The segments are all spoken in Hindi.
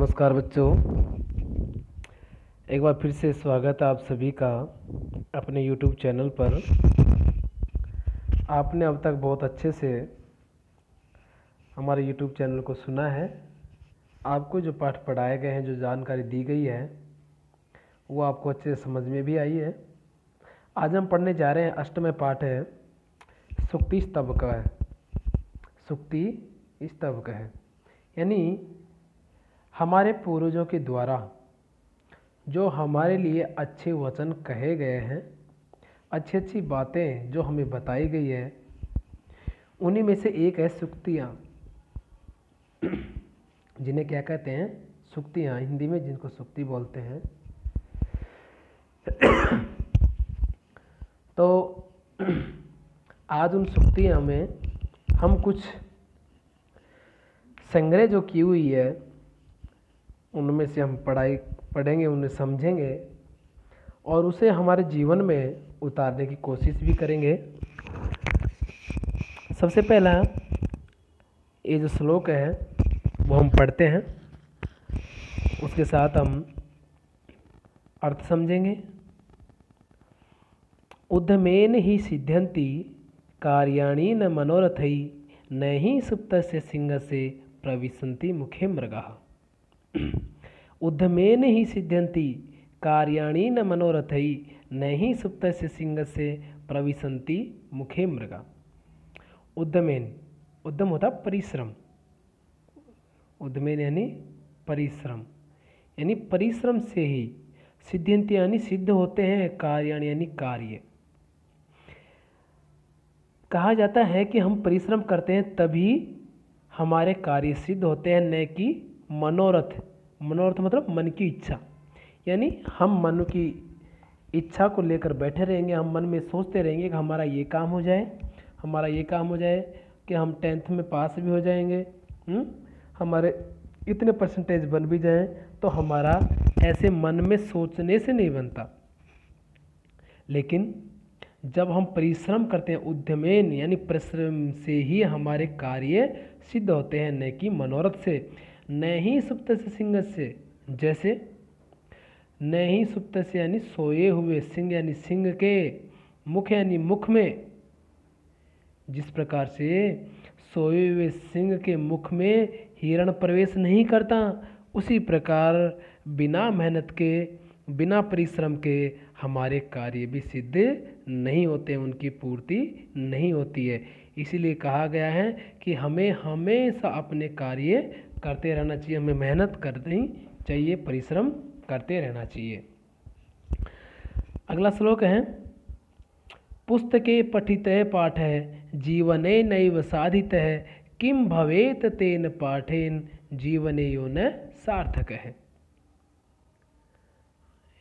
नमस्कार बच्चों, एक बार फिर से स्वागत है आप सभी का अपने YouTube चैनल पर। आपने अब तक बहुत अच्छे से हमारे YouTube चैनल को सुना है। आपको जो पाठ पढ़ाए गए हैं, जो जानकारी दी गई है, वो आपको अच्छे से समझ में भी आई है। आज हम पढ़ने जा रहे हैं अष्टम पाठ है, सूक्ति स्तवक है। सूक्ति स्तवक है यानी हमारे पूर्वजों के द्वारा जो हमारे लिए अच्छे वचन कहे गए हैं, अच्छी अच्छी बातें जो हमें बताई गई है, उन्हीं में से एक है सूक्तियाँ, जिन्हें क्या कहते हैं? सूक्तियाँ, हिंदी में जिनको सूक्ति बोलते हैं। तो आज उन सूक्तियाँ में हम कुछ संग्रह जो की हुई है, उनमें से हम पढ़ेंगे, उन्हें समझेंगे और उसे हमारे जीवन में उतारने की कोशिश भी करेंगे। सबसे पहला ये जो श्लोक है वो हम पढ़ते हैं, उसके साथ हम अर्थ समझेंगे। उद्यमेन ही सिद्ध्यन्ति कार्याणि न मनोरथै न हि सुप्तस्य सिंहस्य प्रविशन्ति मुखे मृगाः। उद्यमेन ही सिद्ध्यन्ति कार्याणि न मनोरथै न हि सुप्तस्य सिंहस्य प्रविशन्ति मुखे मृगा। उद्यमेन, उद्यम होता परिश्रम, उद्यमेन यानी परिश्रम, यानी परिश्रम से ही सिद्ध्यन्ति यानी सिद्ध होते हैं, कार्याणि यानी कार्य। कहा जाता है कि हम परिश्रम करते हैं तभी हमारे कार्य सिद्ध होते हैं, न कि मनोरथ। मनोरथ मतलब मन की इच्छा, यानी हम मन की इच्छा को लेकर बैठे रहेंगे, हम मन में सोचते रहेंगे कि हमारा ये काम हो जाए, हमारा ये काम हो जाए, कि हम 10th में पास भी हो जाएंगे, हमारे इतने परसेंटेज बन भी जाएं, तो हमारा ऐसे मन में सोचने से नहीं बनता। लेकिन जब हम परिश्रम करते हैं, उद्यमेन यानी परिश्रम से ही हमारे कार्य सिद्ध होते हैं, न कि मनोरथ से। न ही सुप्त से सिंह से, जैसे न ही सुप्त से यानी सोए हुए, सिंह यानी सिंह के, मुख यानी मुख में, जिस प्रकार से सोए हुए सिंह के मुख में हिरण प्रवेश नहीं करता, उसी प्रकार बिना मेहनत के, बिना परिश्रम के हमारे कार्य भी सिद्ध नहीं होते, उनकी पूर्ति नहीं होती है। इसीलिए कहा गया है कि हमें हमेशा अपने कार्य करते रहना चाहिए, हमें मेहनत करनी चाहिए, परिश्रम करते रहना चाहिए। अगला श्लोक है, पुस्तके पठितः पाठः जीवने नैव साधितः किम भवेत तेन पाठेन जीवने यो न सार्थक है।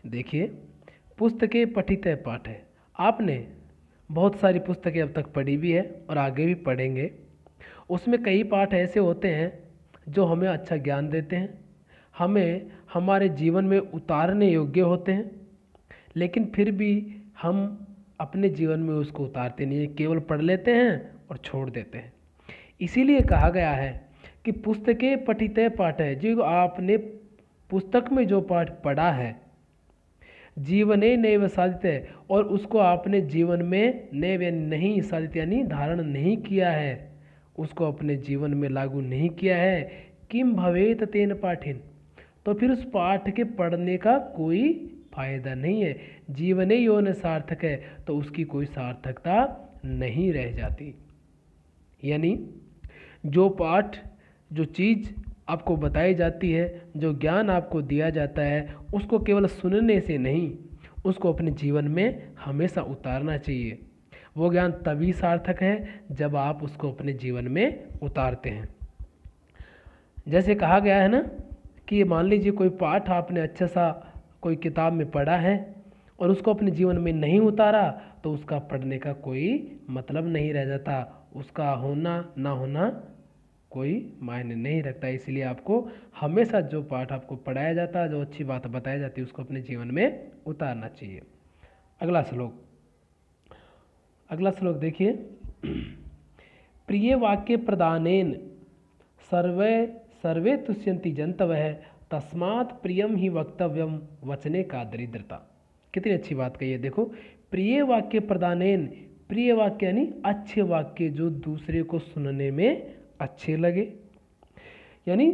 देखिए, पुस्तकें पठितः पाठः, आपने बहुत सारी पुस्तकें अब तक पढ़ी भी है और आगे भी पढ़ेंगे। उसमें कई पाठ ऐसे होते हैं जो हमें अच्छा ज्ञान देते हैं, हमें हमारे जीवन में उतारने योग्य होते हैं, लेकिन फिर भी हम अपने जीवन में उसको उतारते नहीं हैं, केवल पढ़ लेते हैं और छोड़ देते हैं। इसीलिए कहा गया है कि पुस्तकें पठितः पाठः, जो आपने पुस्तक में जो पाठ पढ़ा है, जीवने नैव साधित है, और उसको आपने जीवन में नैव यानी नहीं, साधित यानी धारण नहीं किया है, उसको अपने जीवन में लागू नहीं किया है, किम भवेत तेन पाठेन, तो फिर उस पाठ के पढ़ने का कोई फायदा नहीं है। जीवने यो न सार्थक है, तो उसकी कोई सार्थकता नहीं रह जाती। यानी जो पाठ, जो चीज़ आपको बताई जाती है, जो ज्ञान आपको दिया जाता है, उसको केवल सुनने से नहीं, उसको अपने जीवन में हमेशा उतारना चाहिए। वो ज्ञान तभी सार्थक है जब आप उसको अपने जीवन में उतारते हैं। जैसे कहा गया है ना कि मान लीजिए कोई पाठ आपने अच्छा सा कोई किताब में पढ़ा है और उसको अपने जीवन में नहीं उतारा, तो उसका पढ़ने का कोई मतलब नहीं रह जाता, उसका होना ना होना कोई मायने नहीं रखता। इसलिए आपको हमेशा जो पाठ आपको पढ़ाया जाता है, जो अच्छी बात बताई जाती है, उसको अपने जीवन में उतारना चाहिए। अगला श्लोक देखिए, प्रिय वाक्य प्रदानेन सर्वे सर्वे तुष्यन्ति जन्तवः तस्मात् प्रियम ही वक्तव्यम वचने का दरिद्रता। कितनी अच्छी बात कही है। देखो, प्रिय वाक्य प्रदानेन, प्रिय वाक्य यानी अच्छे वाक्य जो दूसरे को सुनने में अच्छे लगे, यानी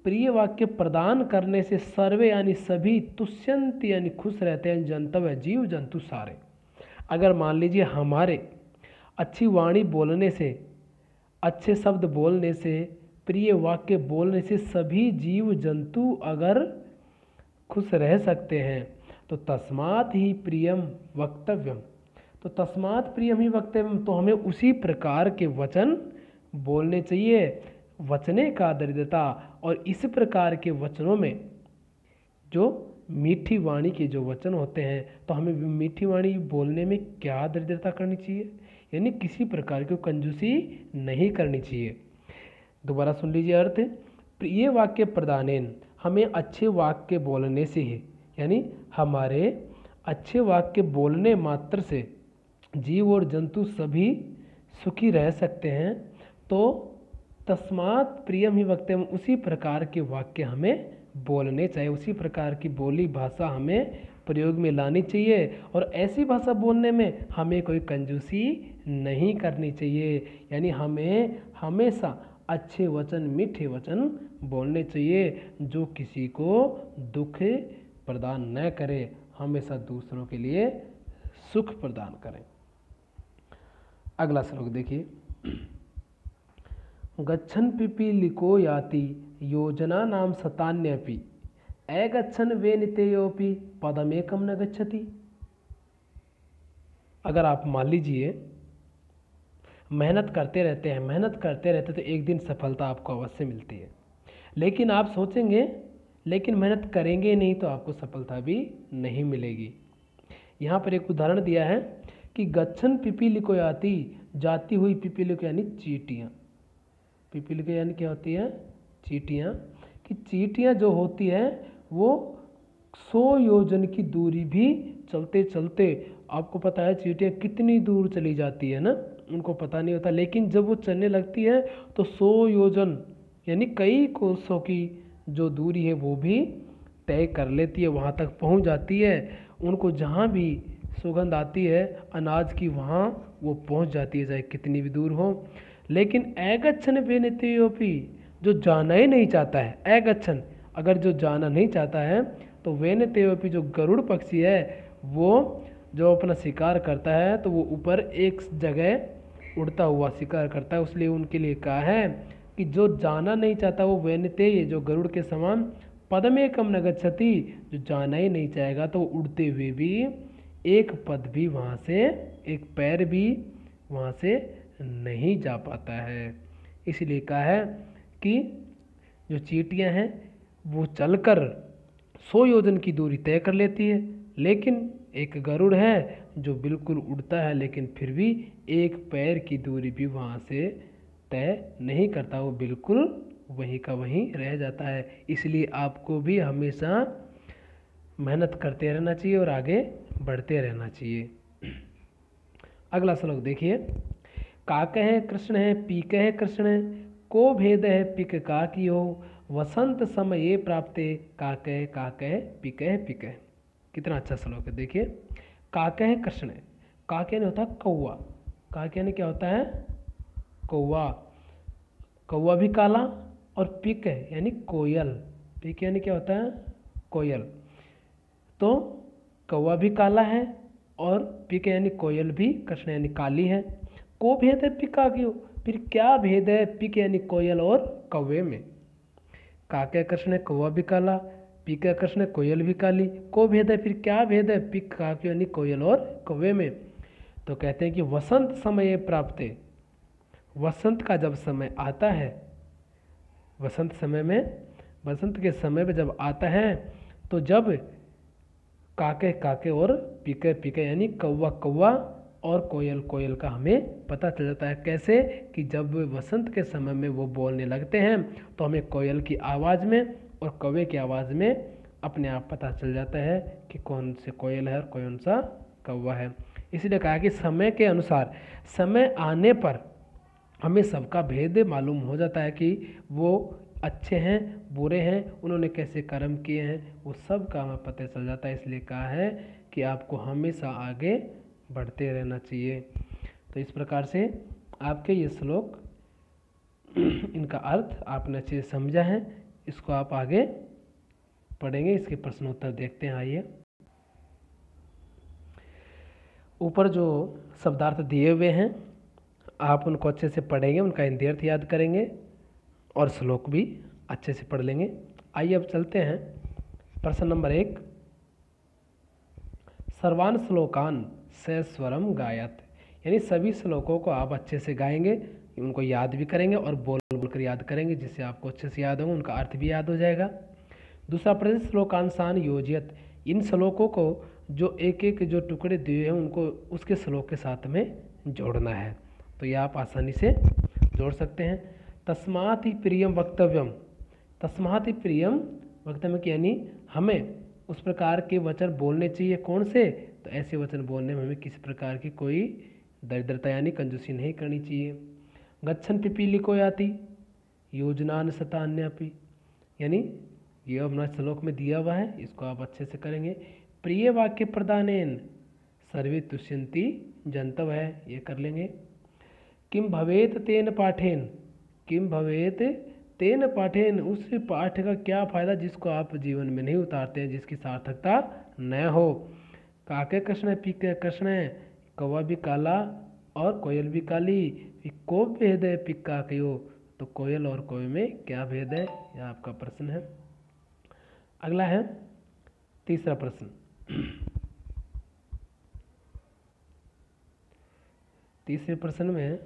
प्रिय वाक्य प्रदान करने से सर्वे यानी सभी, तुष्यंत यानी खुश रहते हैं, जंतव जीव जंतु सारे। अगर मान लीजिए हमारे अच्छी वाणी बोलने से, अच्छे शब्द बोलने से, प्रिय वाक्य बोलने से सभी जीव जंतु अगर खुश रह सकते हैं तो तस्मात् ही प्रियम वक्तव्यम, तो तस्मात् प्रियम ही वक्तव्यम, तो हमें उसी प्रकार के वचन बोलने चाहिए। वचने का दरिद्रता, और इस प्रकार के वचनों में जो मीठी वाणी के जो वचन होते हैं, तो हमें मीठी वाणी बोलने में क्या दरिद्रता करनी चाहिए, यानी किसी प्रकार की कंजूसी नहीं करनी चाहिए। दोबारा सुन लीजिए अर्थ। प्रिय वाक्य प्रदानेन, हमें अच्छे वाक्य बोलने से ही, यानी हमारे अच्छे वाक्य बोलने मात्र से जीव और जंतु सभी सुखी रह सकते हैं। तो तस्मात् प्रियम ही वक्तव्यम, उसी प्रकार के वाक्य हमें बोलने चाहिए, उसी प्रकार की बोली भाषा हमें प्रयोग में लानी चाहिए। और ऐसी भाषा बोलने में हमें कोई कंजूसी नहीं करनी चाहिए, यानी हमें हमेशा अच्छे वचन, मीठे वचन बोलने चाहिए जो किसी को दुख प्रदान न करे, हमेशा दूसरों के लिए सुख प्रदान करें। अगला श्लोक देखिए। गच्छन् पिपीलिको याति योजना नाम शतान्यपि अगच्छन् वेनितेयोपि पदमेकं न गच्छति। अगर आप मान लीजिए मेहनत करते रहते तो एक दिन सफलता आपको अवश्य मिलती है, लेकिन आप सोचेंगे लेकिन मेहनत करेंगे नहीं तो आपको सफलता भी नहीं मिलेगी। यहाँ पर एक उदाहरण दिया है कि गच्छन् पिपीलिको याति, जाती हुई पिपीलिको यानी चींटियाँ, पिपीलिको यानी क्या होती है, चींटियाँ, कि चींटियाँ जो होती हैं वो 100 योजन की दूरी भी चलते चलते, आपको पता है चींटियाँ कितनी दूर चली जाती है ना, उनको पता नहीं होता, लेकिन जब वो चलने लगती है तो 100 योजन यानी कई कोसों की जो दूरी है वो भी तय कर लेती है, वहाँ तक पहुँच जाती है। उनको जहाँ भी सुगंध आती है अनाज की, वहाँ वो पहुँच जाती है चाहे कितनी भी दूर हो। लेकिन अगच्छन् वेनितेयोपि, जो जाना ही नहीं चाहता है, अगच्छन् अगर जो जाना नहीं चाहता है तो वेनितेयोपि, जो गरुड़ पक्षी है वो जो अपना शिकार करता है तो वो ऊपर एक जगह उड़ता हुआ शिकार करता है, इसलिए उनके लिए कहा है कि जो जाना नहीं चाहता वो वेनितेय, जो गरुड़ के समान, पदमेकं न गच्छति, जो जाना ही नहीं चाहेगा तो उड़ते हुए भी एक पद भी वहाँ से, एक पैर भी वहाँ से नहीं जा पाता है। इसलिए कहा है कि जो चींटियाँ हैं वो चलकर 100 योजन की दूरी तय कर लेती है, लेकिन एक गरुड़ है जो बिल्कुल उड़ता है लेकिन फिर भी एक पैर की दूरी भी वहाँ से तय नहीं करता, वो बिल्कुल वहीं का वहीं रह जाता है। इसलिए आपको भी हमेशा मेहनत करते रहना चाहिए और आगे बढ़ते रहना चाहिए। अगला श्लोक देखिए। काकः कृष्ण है, पीकः कृष्ण है, को भेद है पिक काकियो, वसंत समये प्राप्ते काकः काकः पिकः पिकः। कितना अच्छा श्लोक है, देखिए। काकः कृष्ण है, काक यानी होता है कौवा, काक यानी क्या होता है, कौवा, कौवा भी काला, और पिक यानी कोयल, पिक यानी क्या होता है, कोयल। तो कौवा भी काला है और पिक यानी कोयल भी कृष्ण यानी काली है। को भेद है पिक काकियो, फिर क्या भेद है पिक यानी कोयल और कौवे में। काका कृष्ण है, कौवा भी काला, पिक कृष्ण है, कोयल भी काली, को भेद है, फिर क्या भेद है पिक काकियो यानी कोयल और कौवे में। तो कहते हैं कि वसंत समय प्राप्ते, वसंत का जब समय आता है, वसंत समय में, वसंत के समय में जब आता है तो जब काके काके और पीके पीके यानी कौवा कौवा और कोयल कोयल का हमें पता चल जाता है। कैसे कि जब वसंत के समय में वो बोलने लगते हैं तो हमें कोयल की आवाज़ में और कौवे की आवाज़ में अपने आप पता चल जाता है कि कौन से कोयल है और कौन सा कौवा है। इसलिए कहा कि समय के अनुसार, समय आने पर हमें सबका भेद मालूम हो जाता है कि वो अच्छे हैं बुरे हैं, उन्होंने कैसे कर्म किए हैं, वो सब का हमें पता चल जाता है। इसलिए कहा है कि आपको हमेशा आगे बढ़ते रहना चाहिए। तो इस प्रकार से आपके ये श्लोक इनका अर्थ आपने अच्छे से समझा है। इसको आप आगे पढ़ेंगे, इसके प्रश्नोत्तर देखते हैं। आइए, ऊपर जो शब्दार्थ दिए हुए हैं आप उनको अच्छे से पढ़ेंगे, उनका हिंदी अर्थ याद करेंगे और श्लोक भी अच्छे से पढ़ लेंगे। आइए अब चलते हैं प्रश्न नंबर 1। सर्वान श्लोकान सस्वरम गायत, यानी सभी श्लोकों को आप अच्छे से गाएंगे, उनको याद भी करेंगे और बोल बोलकर याद करेंगे, जिससे आपको अच्छे से याद होगा, उनका अर्थ भी याद हो जाएगा। दूसरा प्रश्न, श्लोकांशान योजियत, इन श्लोकों को जो एक एक जो टुकड़े दिए हैं उनको उसके श्लोक के साथ में जोड़ना है। तो ये आप आसानी से जोड़ सकते हैं। तस्मात् ही प्रियम वक्तव्यम, तस्मात् ही प्रियम वक्तव्य यानी हमें उस प्रकार के वचन बोलने चाहिए। कौन से? तो ऐसे वचन बोलने में हमें किसी प्रकार की कोई दरिद्रता यानी कंजूसी नहीं करनी चाहिए। गच्छन पिपीलिको याति योजनान शतान्यपि, यानी ये अपना श्लोक में दिया हुआ है, इसको आप अच्छे से करेंगे। प्रिय वाक्य प्रदानेन सर्वे तुष्यन्ति जंतव है, ये कर लेंगे। किम भवेत तेन पाठेन, किम भवेत तेन पाठेन, उस पाठ का क्या फायदा जिसको आप जीवन में नहीं उतारते हैं, जिसकी सार्थकता न हो। काके कृष्ण पीके कृष्ण, कौवा भी काला और कोयल भी काली, को भेद है पिक्का कयो, तो कोयल और कौवे में क्या भेद है, यह आपका प्रश्न है। अगला है तीसरा प्रश्न। तीसरे प्रश्न में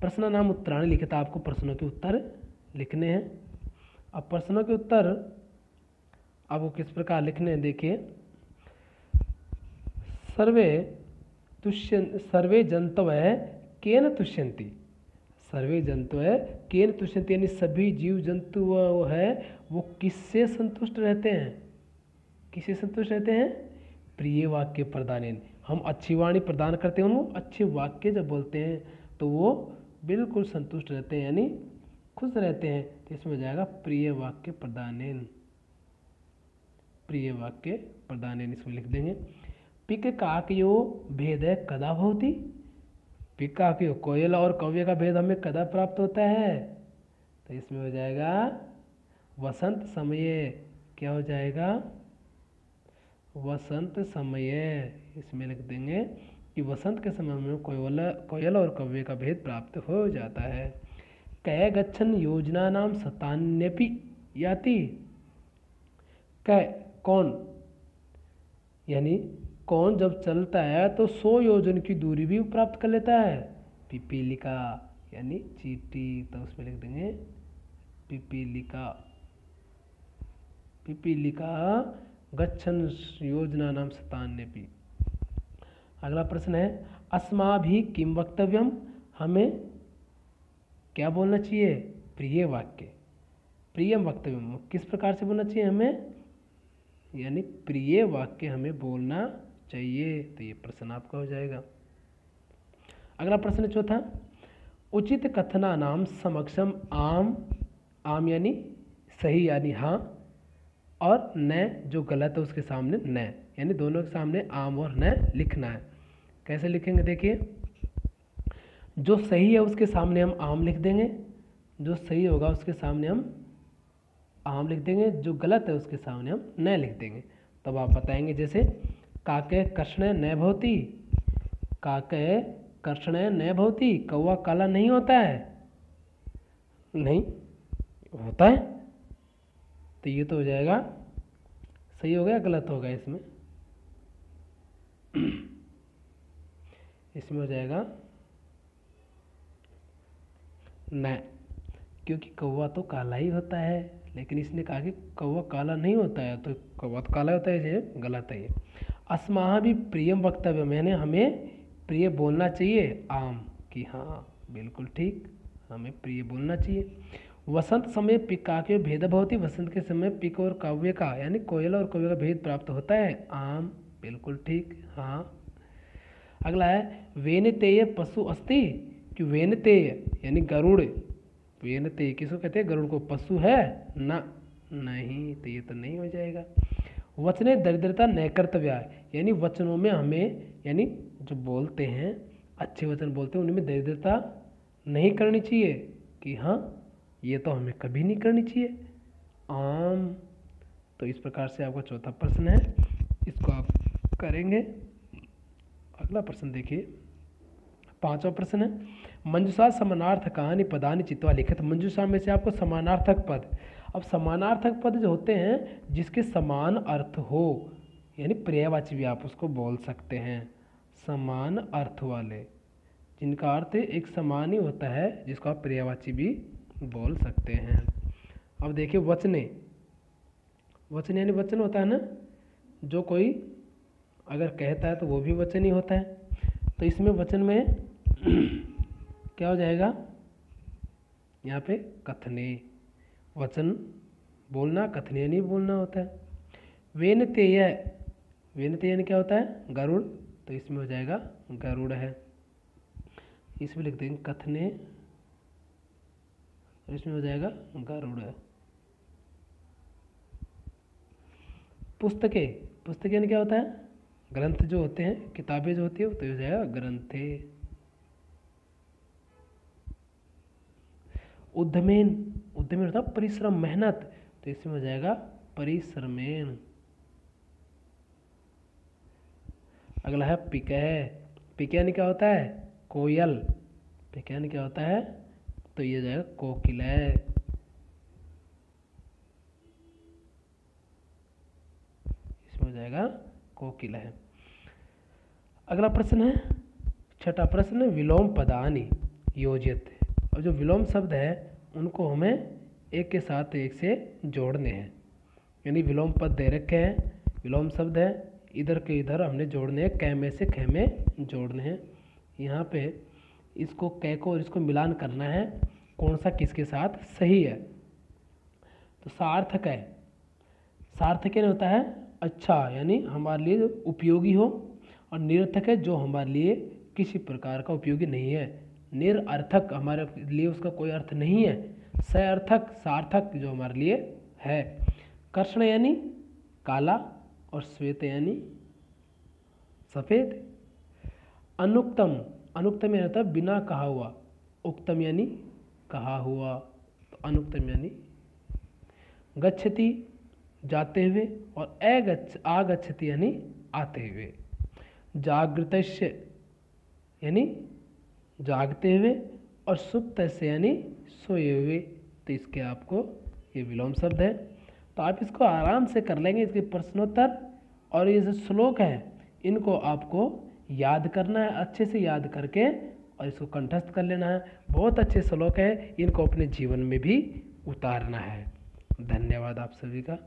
प्रश्न नाम उत्तराणी लिखिता, आपको प्रश्नों के उत्तर लिखने हैं। अब प्रश्नों के उत्तर आपको किस प्रकार लिखने हैं, देखिए। सर्वे जंतव केन तुष्यन्ति, सर्वे जंतु है केन तुष्यन्ति, यानी सभी जीव जंतु वो है वो किससे संतुष्ट रहते हैं, किससे संतुष्ट रहते हैं? प्रिय वाक्य प्रदानेन, हम अच्छी वाणी प्रदान करते हैं उनको, अच्छे वाक्य जब बोलते हैं तो वो बिल्कुल संतुष्ट रहते हैं यानी खुश रहते हैं। तो इसमें हो जाएगा प्रिय वाक्य प्रदानेन, प्रिय वाक्य प्रदानेन, इसमें लिख देंगे। पिक काकयो भेद कदा भवति, पिक काकयो कोयल और कौवे का भेद हमें कदा प्राप्त होता है, तो इसमें हो जाएगा वसंत समय, क्या हो जाएगा? वसंत समय, इसमें लिख देंगे कि वसंत के समय में कोयल और कौवे का भेद प्राप्त हो जाता है। कै गच्छन योजना नाम शतान्यपि याति, कै कौन, यानी कौन जब चलता है तो 100 योजन की दूरी भी प्राप्त कर लेता है। पिपीलिका यानी चींटी, तो उसमें लिख देंगे पिपीलिका, पिपीलिका गच्छन योजना नाम शतान्यपि। अगला प्रश्न है, अस्माभि किम वक्तव्यम, हमें क्या बोलना चाहिए? प्रिय वाक्य, प्रियम वक्तव्यम, किस प्रकार से बोलना चाहिए हमें, यानी प्रिय वाक्य हमें बोलना चाहिए। तो ये प्रश्न आपका हो जाएगा। अगला प्रश्न चौथा, उचित कथना नाम समक्षम आम, आम यानी सही यानी हाँ, और न जो गलत है उसके सामने न, यानी दोनों के सामने आम और न लिखना है। कैसे लिखेंगे, देखिए। जो सही है उसके सामने हम आम लिख देंगे, जो सही होगा उसके सामने हम आम लिख देंगे, जो गलत है उसके सामने हम न लिख देंगे। तब आप बताएंगे, जैसे काके कृष्ण न भवति, काके कृष्ण न भवति, कौवा काला नहीं होता है, नहीं होता है, तो ये तो हो जाएगा सही हो गया, गलत होगा इसमें, इसमें हो जाएगा न, क्योंकि कौवा तो काला ही होता है, लेकिन इसने कहा कि कौवा काला नहीं होता है, तो कौवा तो काला होता है, ये गलत है। ये अस्माह भी प्रियम वक्तव्य, मैंने हमें प्रिय बोलना चाहिए, आम कि हाँ बिल्कुल ठीक, हमें प्रिय बोलना चाहिए। वसंत समय पिका के भेद भवति, वसंत के समय पिक और कौवे का यानी कोयल और कौवे का भेद प्राप्त होता है, आम बिल्कुल ठीक हाँ। अगला है, वेनितेय पशु अस्ति, कि वेनते यानी गरुड़, वेनते किसको कहते हैं? गरुड़ को। पशु है ना, नहीं, तो ये तो नहीं हो जाएगा। वचने दरिद्रता न कर्तव्य, यानी वचनों में हमें, यानी जो बोलते हैं अच्छे वचन बोलते हैं उनमें दरिद्रता नहीं करनी चाहिए, कि हाँ ये तो हमें कभी नहीं करनी चाहिए। आम, तो इस प्रकार से आपका चौथा प्रश्न है, इसको आप करेंगे। अगला प्रश्न देखिए, पांचवा प्रश्न है, मंजूषा समानार्थ कहानी पदानि चित्वा लिखित। मंजूषा में से आपको समानार्थक पद, अब समानार्थक पद जो होते हैं जिसके समान अर्थ हो, यानी पर्यायवाची भी आप उसको बोल सकते हैं, समान अर्थ वाले, जिनका अर्थ एक समान ही होता है, जिसको आप पर्यायवाची भी बोल सकते हैं। अब देखिए वचने, वचन यानी वचन होता है ना, जो कोई अगर कहता है तो वो भी वचन ही होता है। तो इसमें वचन में क्या हो जाएगा? यहाँ पे कथने, वचन बोलना, कथने नहीं बोलना होता है। वेनतेय, वेनतेय यानी क्या होता है? गरुड़, तो इसमें हो जाएगा गरुड़ है, इसमें लिख देंगे कथने, और इसमें हो जाएगा गरुड़ है। पुस्तकें, पुस्तकें यानी क्या होता है? ग्रंथ जो होते हैं, किताबें जो होती है, तो हो जाएगा ग्रंथे। उद्यमेन, उद्यमेन होता है परिश्रम, मेहनत, तो इसमें हो जाएगा परिश्रमेन। अगला है पिकह, पिकह यानी क्या होता है? कोयल, पिकह यानी क्या होता है? तो ये जाएगा कोकिलय। इसमें हो जाएगा कोकिलय। अगला प्रश्न है, छठा प्रश्न, विलोम पदानि योजित। और जो विलोम शब्द है उनको हमें एक के साथ एक से जोड़ने हैं, यानी विलोम पद दे रखे हैं, विलोम शब्द है, इधर के इधर हमने जोड़ने हैं, कै में से खे में जोड़ने हैं। यहाँ पे इसको कै को और इसको मिलान करना है, कौन सा किसके साथ सही है। तो सार्थक है, सार्थक यानी होता है अच्छा, यानी हमारे लिए उपयोगी हो, और निरर्थक है जो हमारे लिए किसी प्रकार का उपयोगी नहीं है। निरर्थक हमारे लिए उसका कोई अर्थ नहीं है। सार्थक, सार्थक जो हमारे लिए है। कृष्ण यानी काला, और श्वेत यानी सफ़ेद। अनुक्तम, अनुक्तम यानी होता है बिना कहा हुआ, उक्तम यानी कहा हुआ, तो अनुक्तम यानी। गच्छति जाते हुए, और आगच्छति यानी आते हुए। जागृतस्य यानी जागते हुए, और सुप्तस्य यानी सोए हुए, तो इसके आपको ये विलोम शब्द है। तो आप इसको आराम से कर लेंगे, इसके प्रश्नोत्तर और ये जो श्लोक है इनको आपको याद करना है, अच्छे से याद करके, और इसको कंठस्थ कर लेना है। बहुत अच्छे श्लोक है, इनको अपने जीवन में भी उतारना है। धन्यवाद आप सभी का।